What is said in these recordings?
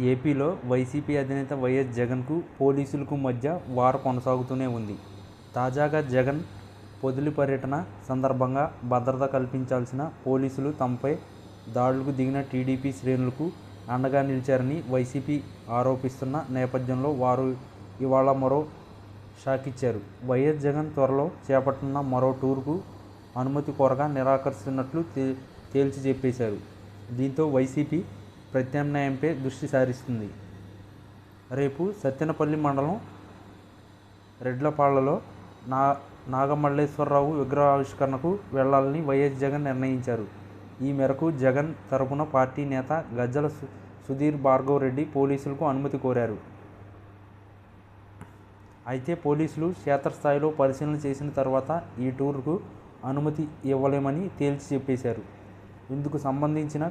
ఏపీలో వైసీపీ అధినేత వైఎస్ జగన్కు పోలీసులకు మధ్య వార్ కొనసాగుతూనే ఉంది. తాజాగా జగన్ పొదిలి పర్యటన సందర్భంగా భద్రత కల్పించాల్సిన పోలీసులు తమపై దాడులకు దిగిన టీడీపీ శ్రేణులకు అండగా నిలిచారని వైసీపీ ఆరోపిస్తున్న నేపథ్యంలో వారు ఇవాళ మరో షాకిచ్చారు. వైఎస్ జగన్ త్వరలో చేపట్టనున్న మరో టూర్కు అనుమతి కోరగా నిరాకరిస్తున్నట్లు తేల్చి చెప్పేశారు. దీంతో వైసీపీ ప్రత్యామ్నాయంపై దృష్టి సారిస్తుంది. రేపు సత్తెనపల్లి మండలం రెడ్లపాళ్లలో నాగమల్లేశ్వరరావు విగ్రహావిష్కరణకు వెళ్లాలని వైఎస్ జగన్ నిర్ణయించారు. ఈ మేరకు జగన్ తరపున పార్టీ నేత గజ్జల సుధీర్ భార్గవ్ రెడ్డి పోలీసులకు అనుమతి కోరారు. అయితే పోలీసులు క్షేత్రస్థాయిలో పరిశీలన చేసిన తర్వాత ఈ టూర్కు అనుమతి ఇవ్వలేమని తేల్చి చెప్పేశారు. ఇందుకు సంబంధించిన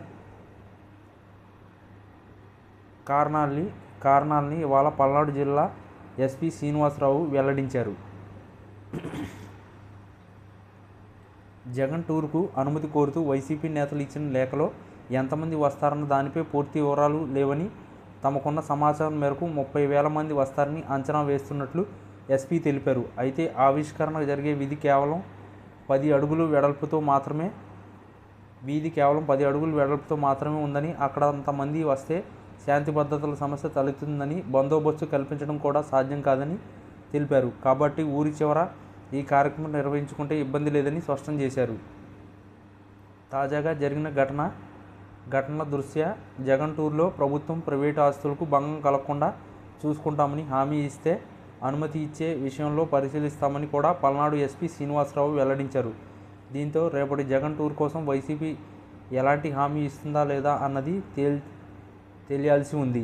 కారణాల్ని ఇవాళ పల్నాడు జిల్లా ఎస్పీ శ్రీనివాసరావు వెల్లడించారు. జగన్ టూర్కు అనుమతి కోరుతూ వైసీపీ నేతలు ఇచ్చిన లేఖలో ఎంతమంది వస్తారన్న దానిపై పూర్తి వివరాలు లేవని, తమకున్న సమాచారం మేరకు 30,000 మంది వస్తారని అంచనా వేస్తున్నట్లు ఎస్పీ తెలిపారు. అయితే ఆవిష్కరణ జరిగే వీధి కేవలం 10 అడుగుల వెడల్పుతో మాత్రమే ఉందని, అక్కడ అంతమంది వస్తే శాంతి భద్రతల సమస్య తలెత్తుందని, బందోబస్తు కల్పించడం కూడా సాధ్యం కాదని తెలిపారు. కాబట్టి ఊరి చివర ఈ కార్యక్రమం నిర్వహించుకుంటే ఇబ్బంది లేదని స్పష్టం చేశారు. తాజాగా జరిగిన ఘటనల దృష్ట్యా జగన్ టూర్లో ప్రభుత్వం, ప్రైవేటు ఆస్తులకు భంగం కలగకుండా చూసుకుంటామని హామీ ఇస్తే అనుమతి ఇచ్చే విషయంలో పరిశీలిస్తామని కూడా పల్నాడు ఎస్పీ శ్రీనివాసరావు వెల్లడించారు. దీంతో రేపటి జగన్ టూర్ కోసం వైసీపీ ఎలాంటి హామీ ఇస్తుందా లేదా అన్నది తెలియాల్సి ఉంది.